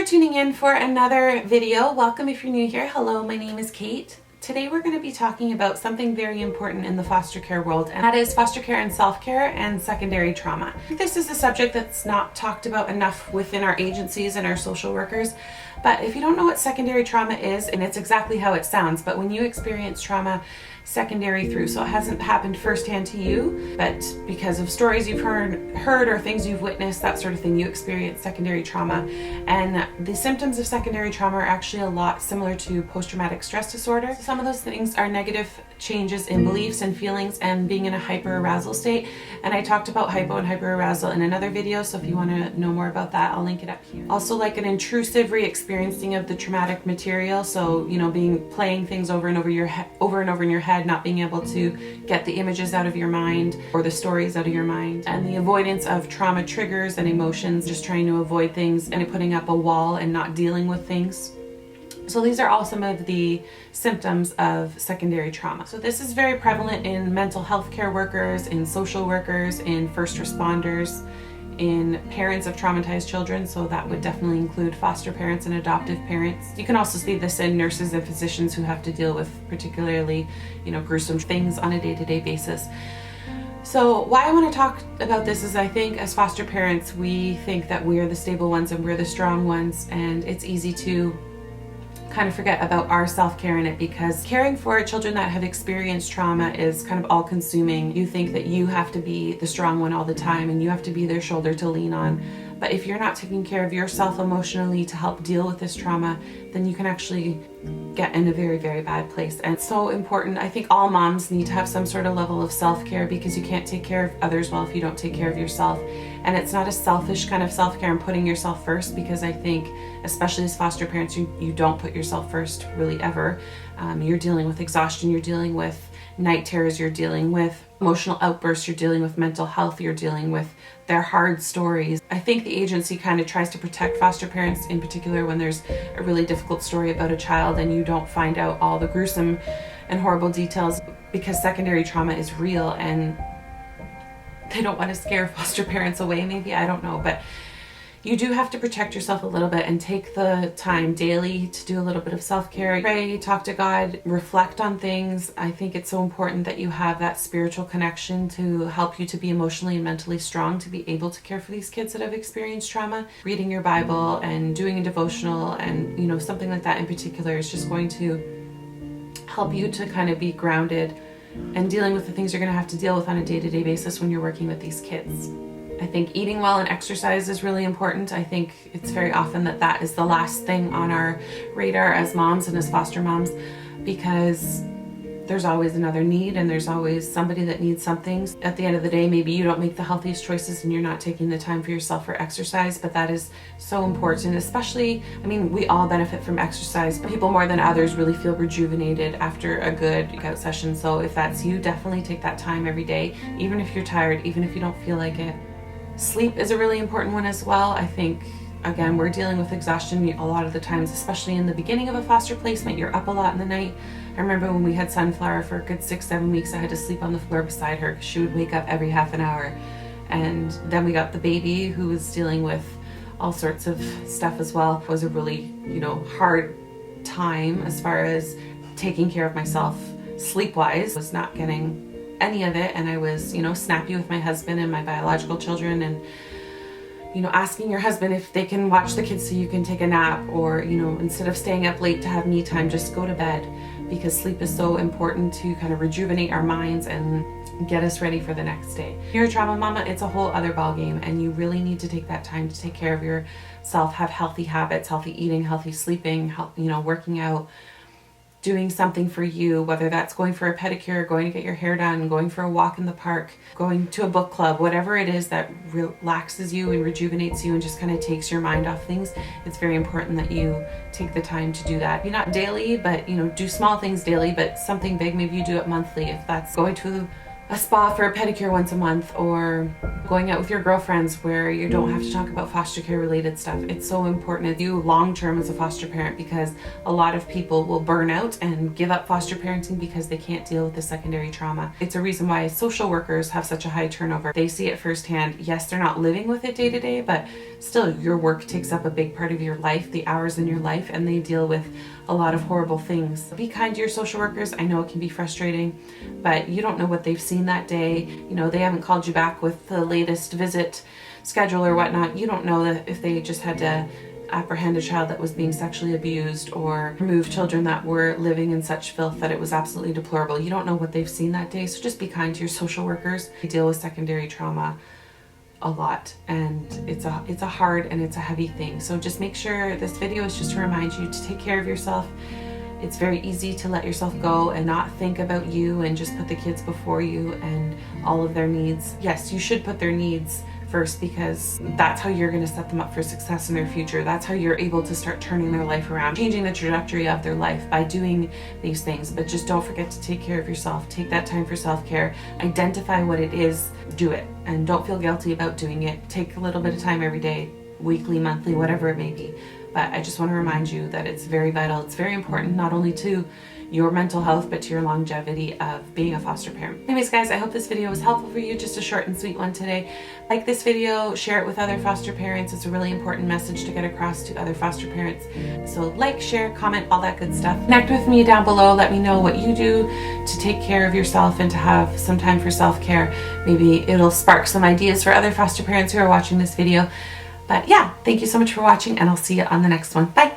tuning in for another video. Welcome if you're new here. Hello, my name is Kait. Today we're going to be talking about something very important in the foster care world, and that is foster care and self-care and secondary trauma. This is a subject that's not talked about enough within our agencies and our social workers, but if you don't know what secondary trauma is, and it's exactly how it sounds, but when you experience trauma secondary through, so it hasn't happened firsthand to you, but because of stories you've heard or things you've witnessed, that sort of thing, you experience secondary trauma. And the symptoms of secondary trauma are actually a lot similar to post-traumatic stress disorder. Some of those things are negative changes in beliefs and feelings and being in a hyperarousal state. And I talked about hypo and hyperarousal in another video, so if you want to know more about that, I'll link it up here. Also, like an intrusive re-experiencing of the traumatic material, so playing things over and over in your head, not being able to get the images out of your mind or the stories out of your mind, and the avoidance of trauma triggers and emotions, just trying to avoid things and putting up a wall and not dealing with things. So these are all some of the symptoms of secondary trauma. So this is very prevalent in mental health care workers, in social workers, in first responders, in parents of traumatized children, so that would definitely include foster parents and adoptive parents. You can also see this in nurses and physicians who have to deal with particularly, gruesome things on a day-to-day basis. So why I want to talk about this is I think as foster parents, we think that we're the stable ones and we're the strong ones, and it's easy to kind of forget about our self-care in it, because caring for children that have experienced trauma is kind of all-consuming. You think that you have to be the strong one all the time and you have to be their shoulder to lean on. But if you're not taking care of yourself emotionally to help deal with this trauma, then you can actually get in a very, very bad place. And it's so important. I think all moms need to have some sort of level of self-care, because you can't take care of others well if you don't take care of yourself. And it's not a selfish kind of self-care and putting yourself first, because I think, especially as foster parents, you don't put yourself first really ever. You're dealing with exhaustion, you're dealing with night terrors, you're dealing with emotional outbursts, you're dealing with mental health, you're dealing with their hard stories. I think the agency kind of tries to protect foster parents in particular when there's a really difficult story about a child and you don't find out all the gruesome and horrible details, because secondary trauma is real and they don't want to scare foster parents away, maybe, I don't know, but you do have to protect yourself a little bit and take the time daily to do a little bit of self-care. Pray, talk to God, reflect on things. I think it's so important that you have that spiritual connection to help you to be emotionally and mentally strong to be able to care for these kids that have experienced trauma. Reading your Bible and doing a devotional and, something like that in particular is just going to help you to kind of be grounded and dealing with the things you're going to have to deal with on a day-to-day basis when you're working with these kids. I think eating well and exercise is really important. I think it's very often that is the last thing on our radar as moms and as foster moms, because there's always another need and there's always somebody that needs something. At the end of the day, maybe you don't make the healthiest choices and you're not taking the time for yourself for exercise, but that is so important, especially, we all benefit from exercise, but people more than others really feel rejuvenated after a good workout session. So if that's you, definitely take that time every day, even if you're tired, even if you don't feel like it. Sleep is a really important one as well. I think, again, we're dealing with exhaustion a lot of the times, especially in the beginning of a foster placement. You're up a lot in the night. I remember when we had Sunflower for a good 6-7 weeks, I had to sleep on the floor beside her because she would wake up every half an hour. And then we got the baby who was dealing with all sorts of stuff as well. It was a really, hard time as far as taking care of myself sleep-wise. I was not getting any of it, and I was snappy with my husband and my biological children, and asking your husband if they can watch the kids so you can take a nap, or instead of staying up late to have me time, just go to bed, because sleep is so important to kind of rejuvenate our minds and get us ready for the next day. You're a trauma mama, it's a whole other ball game, and you really need to take that time to take care of yourself, have healthy habits, healthy eating, healthy sleeping, working out, doing something for you, whether that's going for a pedicure, going to get your hair done, going for a walk in the park, going to a book club, whatever it is that relaxes you and rejuvenates you and just kind of takes your mind off things. It's very important that you take the time to do that. Maybe not daily, but do small things daily, but something big, maybe you do it monthly. If that's going to a spa for a pedicure once a month, or going out with your girlfriends where you don't have to talk about foster care related stuff. It's so important to do long term as a foster parent, because a lot of people will burn out and give up foster parenting because they can't deal with the secondary trauma. It's a reason why social workers have such a high turnover. They see it firsthand. Yes, they're not living with it day to day, but still your work takes up a big part of your life, the hours in your life, and they deal with a lot of horrible things. Be kind to your social workers. I know it can be frustrating, but you don't know what they've seen that day. You know, they haven't called you back with the latest visit schedule or whatnot. You don't know that if they just had to apprehend a child that was being sexually abused or remove children that were living in such filth that it was absolutely deplorable. You don't know what they've seen that day, so just be kind to your social workers. They deal with secondary trauma a lot, and it's a hard and it's a heavy thing. So just make sure this video is just to remind you to take care of yourself. It's very easy to let yourself go and not think about you and just put the kids before you and all of their needs. Yes, you should put their needs first, because that's how you're going to set them up for success in their future. That's how you're able to start turning their life around, changing the trajectory of their life by doing these things. But just don't forget to take care of yourself. Take that time for self-care. Identify what it is, do it, and don't feel guilty about doing it. Take a little bit of time every day, weekly, monthly, whatever it may be. But I just want to remind you that it's very vital. It's very important, not only to your mental health, but to your longevity of being a foster parent. Anyways, guys, I hope this video was helpful for you. Just a short and sweet one today. Like this video, share it with other foster parents. It's a really important message to get across to other foster parents. So like, share, comment, all that good stuff. Connect with me down below. Let me know what you do to take care of yourself and to have some time for self-care. Maybe it'll spark some ideas for other foster parents who are watching this video. But yeah, thank you so much for watching, and I'll see you on the next one. Bye.